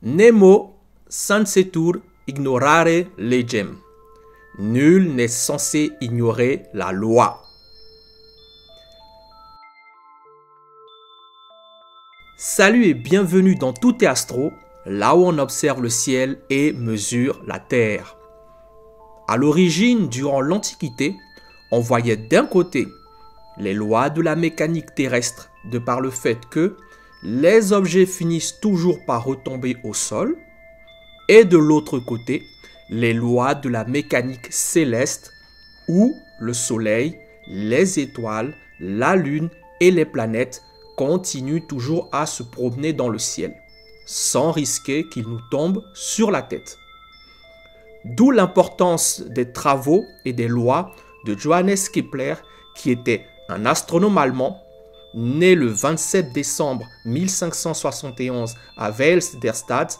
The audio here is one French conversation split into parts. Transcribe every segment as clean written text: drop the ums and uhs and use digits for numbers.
Nemo sensetur ignorare legem. Nul n'est censé ignorer la loi. Salut et bienvenue dans Tout est Astro, là où on observe le ciel et mesure la terre. À l'origine, durant l'Antiquité, on voyait d'un côté les lois de la mécanique terrestre de par le fait que les objets finissent toujours par retomber au sol, et de l'autre côté, les lois de la mécanique céleste où le Soleil, les étoiles, la Lune et les planètes continuent toujours à se promener dans le ciel, sans risquer qu'ils nous tombent sur la tête. D'où l'importance des travaux et des lois de Johannes Kepler, qui était un astronome allemand, né le 27 décembre 1571 à Weill-der-Stadt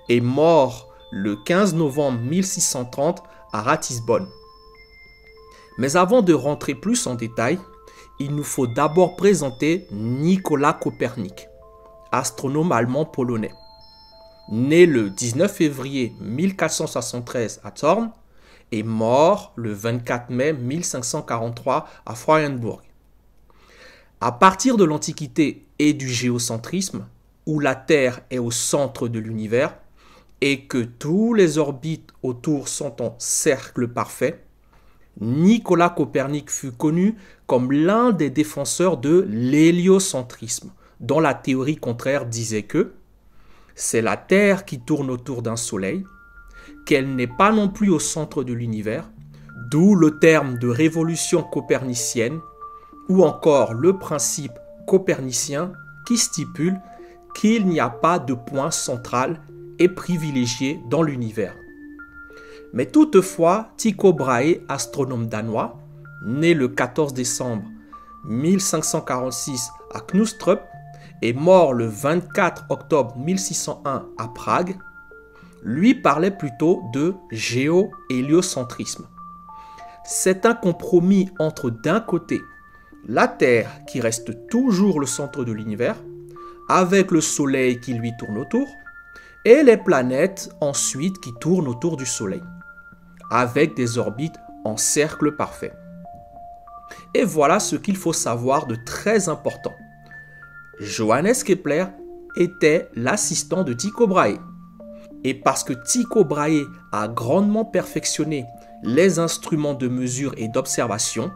et mort le 15 novembre 1630 à Ratisbonne. Mais avant de rentrer plus en détail, il nous faut d'abord présenter Nicolas Copernic, astronome allemand polonais. Né le 19 février 1473 à Thorn et mort le 24 mai 1543 à Frauenburg. À partir de l'Antiquité et du géocentrisme, où la Terre est au centre de l'univers et que tous les orbites autour sont en cercle parfait, Nicolas Copernic fut connu comme l'un des défenseurs de l'héliocentrisme, dont la théorie contraire disait que c'est la Terre qui tourne autour d'un soleil, qu'elle n'est pas non plus au centre de l'univers, d'où le terme de révolution copernicienne, ou encore le principe copernicien qui stipule qu'il n'y a pas de point central et privilégié dans l'univers. Mais toutefois, Tycho Brahe, astronome danois, né le 14 décembre 1546 à Knustrup et mort le 24 octobre 1601 à Prague, lui parlait plutôt de géo-héliocentrisme. C'est un compromis entre d'un côté la Terre qui reste toujours le centre de l'univers, avec le Soleil qui lui tourne autour, et les planètes ensuite qui tournent autour du Soleil, avec des orbites en cercle parfait. Et voilà ce qu'il faut savoir de très important. Johannes Kepler était l'assistant de Tycho Brahe. Et parce que Tycho Brahe a grandement perfectionné les instruments de mesure et d'observation,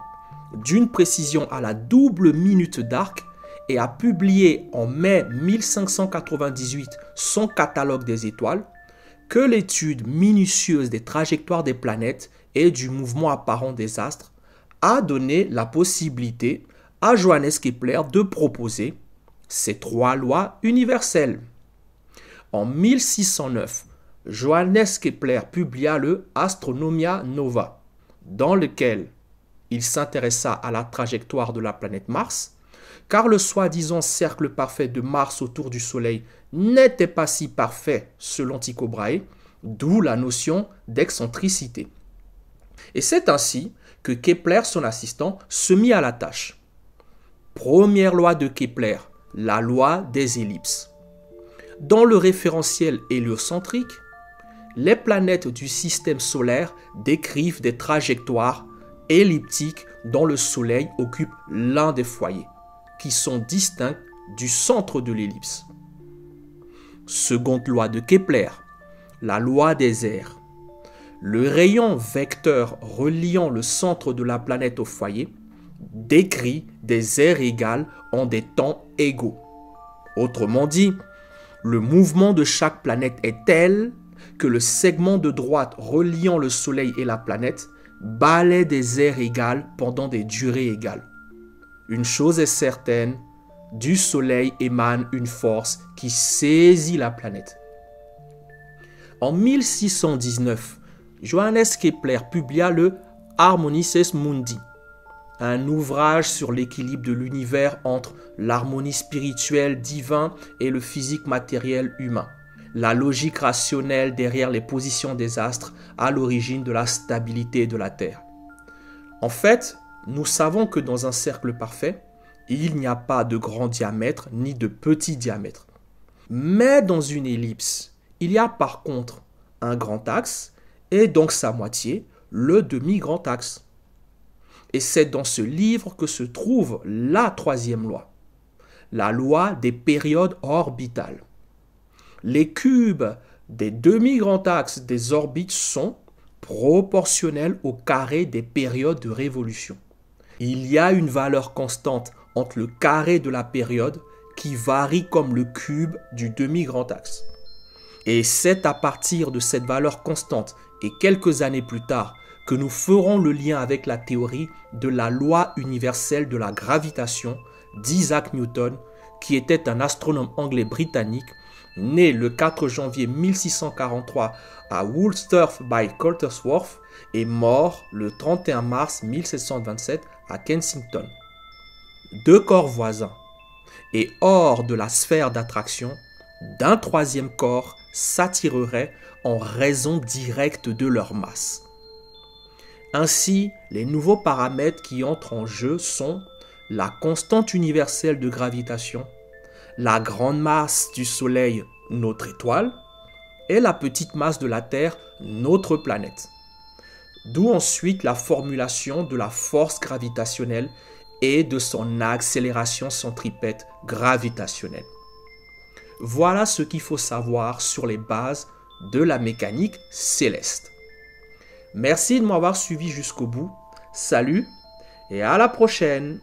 d'une précision à la double minute d'arc, et a publié en mai 1598 son catalogue des étoiles, que l'étude minutieuse des trajectoires des planètes et du mouvement apparent des astres a donné la possibilité à Johannes Kepler de proposer ces trois lois universelles. En 1609, Johannes Kepler publia le Astronomia Nova, dans lequel il s'intéressa à la trajectoire de la planète Mars, car le soi-disant cercle parfait de Mars autour du Soleil n'était pas si parfait selon Tycho Brahe, d'où la notion d'excentricité. Et c'est ainsi que Kepler, son assistant, se mit à la tâche. Première loi de Kepler, la loi des ellipses. Dans le référentiel héliocentrique, les planètes du système solaire décrivent des trajectoires elliptiques dont le Soleil occupe l'un des foyers, qui sont distincts du centre de l'ellipse. Seconde loi de Kepler, la loi des aires. Le rayon vecteur reliant le centre de la planète au foyer décrit des aires égales en des temps égaux. Autrement dit, le mouvement de chaque planète est tel que le segment de droite reliant le Soleil et la planète balaie des aires égales pendant des durées égales. Une chose est certaine, du Soleil émane une force qui saisit la planète. En 1619, Johannes Kepler publia le Harmonices Mundi, un ouvrage sur l'équilibre de l'univers entre l'harmonie spirituelle divine et le physique matériel humain, la logique rationnelle derrière les positions des astres à l'origine de la stabilité de la Terre. En fait, nous savons que dans un cercle parfait, il n'y a pas de grand diamètre ni de petit diamètre. Mais dans une ellipse, Il y a par contre un grand axe et donc sa moitié, le demi-grand axe. Et c'est dans ce livre que se trouve la troisième loi, la loi des périodes orbitales. Les cubes des demi-grands axes des orbites sont proportionnels au carré des périodes de révolution. Il y a une valeur constante entre le carré de la période qui varie comme le cube du demi-grand axe. Et c'est à partir de cette valeur constante et quelques années plus tard que nous ferons le lien avec la théorie de la loi universelle de la gravitation d'Isaac Newton, qui était un astronome anglais-britannique né le 4 janvier 1643 à Woolsthorpe by Coltersworth et mort le 31 mars 1727 à Kensington. Deux corps voisins et hors de la sphère d'attraction d'un troisième corps s'attirerait en raison directe de leur masse. Ainsi, les nouveaux paramètres qui entrent en jeu sont la constante universelle de gravitation, la grande masse du Soleil, notre étoile, et la petite masse de la Terre, notre planète. D'où ensuite la formulation de la force gravitationnelle et de son accélération centripète gravitationnelle. Voilà ce qu'il faut savoir sur les bases de la mécanique céleste. Merci de m'avoir suivi jusqu'au bout. Salut et à la prochaine!